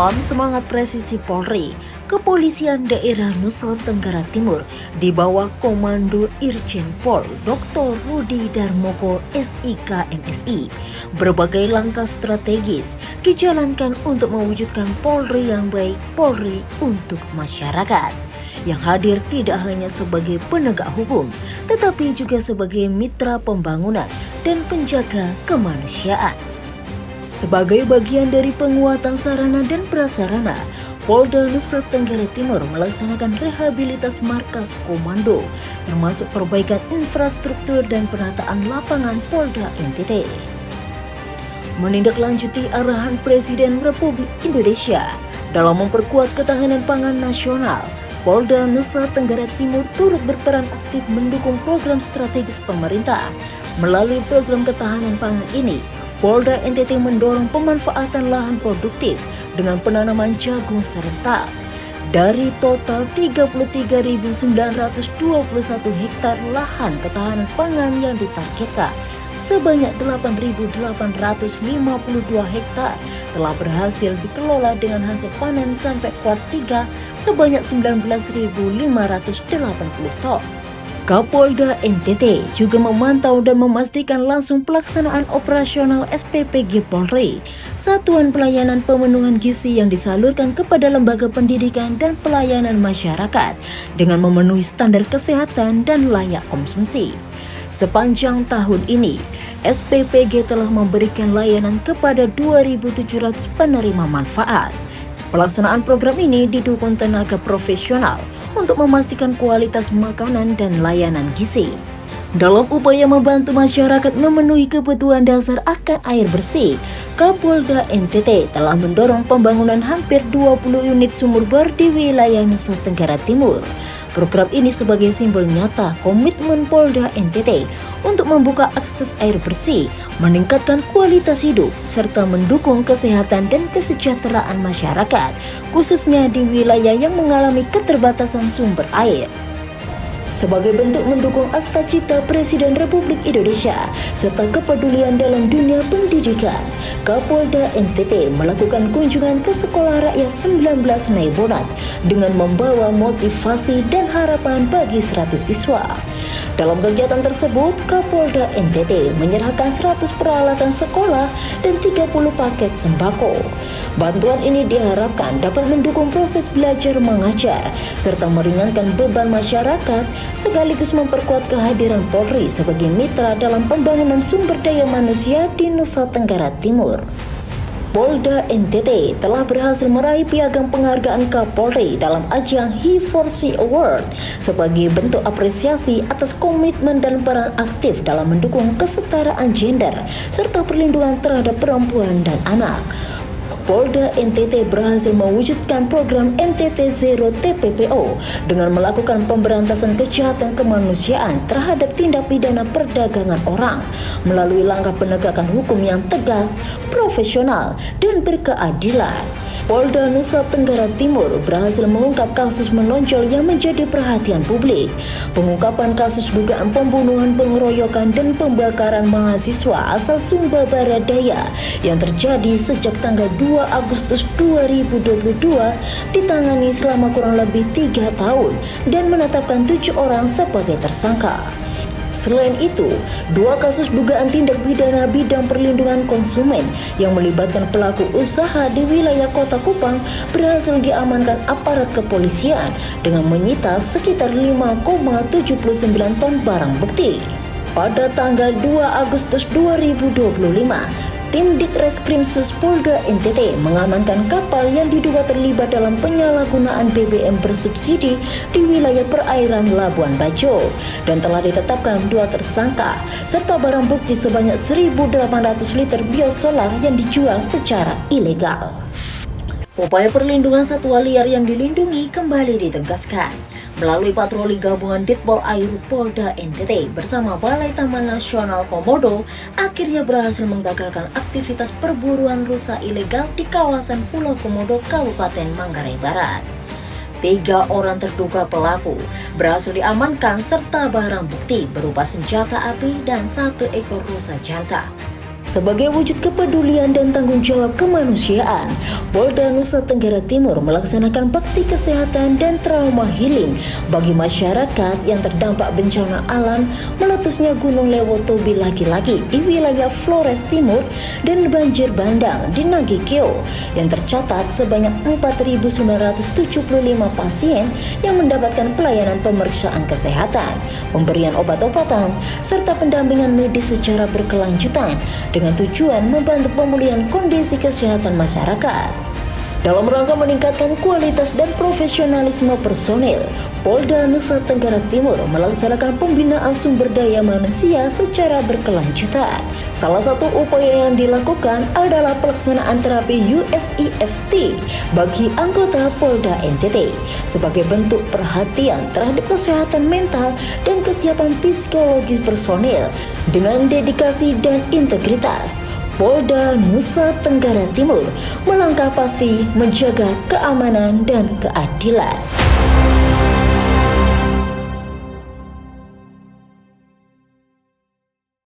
Dalam semangat presisi Polri, Kepolisian Daerah Nusa Tenggara Timur di bawah Komando Irjen Pol Dr. Rudi Darmoko SIK MSI, berbagai langkah strategis dijalankan untuk mewujudkan Polri yang baik, Polri untuk masyarakat. Yang hadir tidak hanya sebagai penegak hukum, tetapi juga sebagai mitra pembangunan dan penjaga kemanusiaan. Sebagai bagian dari penguatan sarana dan prasarana, Polda Nusa Tenggara Timur melaksanakan rehabilitas markas komando, termasuk perbaikan infrastruktur dan penataan lapangan Polda NTT. Menindaklanjuti arahan Presiden Republik Indonesia dalam memperkuat ketahanan pangan nasional, Polda Nusa Tenggara Timur turut berperan aktif mendukung program strategis pemerintah. Melalui program ketahanan pangan ini, Polda NTT mendorong pemanfaatan lahan produktif dengan penanaman jagung serentak. Dari total 33.921 hektar lahan ketahanan pangan yang ditargetkan, sebanyak 8.852 hektar telah berhasil dikelola dengan hasil panen sampai kuartal 3 sebanyak 19.580 ton. Kapolda NTT juga memantau dan memastikan langsung pelaksanaan operasional SPPG Polri, Satuan Pelayanan Pemenuhan Gizi yang disalurkan kepada lembaga pendidikan dan pelayanan masyarakat dengan memenuhi standar kesehatan dan layak konsumsi. Sepanjang tahun ini, SPPG telah memberikan layanan kepada 2.700 penerima manfaat. Pelaksanaan program ini didukung tenaga profesional untuk memastikan kualitas makanan dan layanan gizi. Dalam upaya membantu masyarakat memenuhi kebutuhan dasar akan air bersih, Kapolda NTT telah mendorong pembangunan hampir 20 unit sumur bor di wilayah Nusa Tenggara Timur. Program ini sebagai simbol nyata komitmen Polda NTT untuk membuka akses air bersih, meningkatkan kualitas hidup, serta mendukung kesehatan dan kesejahteraan masyarakat, khususnya di wilayah yang mengalami keterbatasan sumber air. Sebagai bentuk mendukung asta-cita Presiden Republik Indonesia serta kepedulian dalam dunia pendidikan, Kapolda NTT melakukan kunjungan ke Sekolah Rakyat 19 Naibonat dengan membawa motivasi dan harapan bagi 100 siswa. Dalam kegiatan tersebut, Kapolda NTT menyerahkan 100 peralatan sekolah dan 30 paket sembako. Bantuan ini diharapkan dapat mendukung proses belajar mengajar serta meringankan beban masyarakat sekaligus memperkuat kehadiran Polri sebagai mitra dalam pembangunan sumber daya manusia di Nusa Tenggara Timur. Polda NTT telah berhasil meraih piagam penghargaan Kapolri dalam ajang He4C Award sebagai bentuk apresiasi atas komitmen dan peran aktif dalam mendukung kesetaraan gender serta perlindungan terhadap perempuan dan anak. Polda NTT berhasil mewujudkan program NTT Zero TPPO dengan melakukan pemberantasan kejahatan kemanusiaan terhadap tindak pidana perdagangan orang melalui langkah penegakan hukum yang tegas, profesional, dan berkeadilan. Polda Nusa Tenggara Timur berhasil mengungkap kasus menonjol yang menjadi perhatian publik. Pengungkapan kasus dugaan pembunuhan, pengeroyokan, dan pembakaran mahasiswa asal Sumba Barat Daya yang terjadi sejak tanggal 2 Agustus 2022 ditangani selama kurang lebih 3 tahun dan menetapkan 7 orang sebagai tersangka. Selain itu, 2 kasus dugaan tindak pidana bidang perlindungan konsumen yang melibatkan pelaku usaha di wilayah Kota Kupang berhasil diamankan aparat kepolisian dengan menyita sekitar 5,79 ton barang bukti. Pada tanggal 2 Agustus 2025, tim Ditreskrimsus Polda NTT mengamankan kapal yang diduga terlibat dalam penyalahgunaan BBM bersubsidi di wilayah perairan Labuan Bajo dan telah ditetapkan 2 tersangka serta barang bukti sebanyak 1.800 liter biosolar yang dijual secara ilegal. Upaya perlindungan satwa liar yang dilindungi kembali ditegaskan melalui patroli gabungan Ditpol Airut Polda NTT bersama Balai Taman Nasional Komodo akhirnya berhasil menggagalkan aktivitas perburuan rusa ilegal di kawasan Pulau Komodo, Kabupaten Manggarai Barat. 3 orang terduga pelaku berhasil diamankan serta barang bukti berupa senjata api dan 1 ekor rusa jantan. Sebagai wujud kepedulian dan tanggung jawab kemanusiaan, Polda Nusa Tenggara Timur melaksanakan bakti kesehatan dan trauma healing bagi masyarakat yang terdampak bencana alam meletusnya Gunung Lewotobi lagi-lagi di wilayah Flores Timur dan banjir bandang di Nagikeo yang tercatat sebanyak 4.975 pasien yang mendapatkan pelayanan pemeriksaan kesehatan, pemberian obat-obatan, serta pendampingan medis secara berkelanjutan dengan tujuan membantu pemulihan kondisi kesehatan masyarakat. Dalam rangka meningkatkan kualitas dan profesionalisme personil, Polda Nusa Tenggara Timur melaksanakan pembinaan sumber daya manusia secara berkelanjutan. Salah satu upaya yang dilakukan adalah pelaksanaan terapi USEFT bagi anggota Polda NTT sebagai bentuk perhatian terhadap kesehatan mental dan kesiapan psikologis personil dengan dedikasi dan integritas. Polda Nusa Tenggara Timur melangkah pasti menjaga keamanan dan keadilan.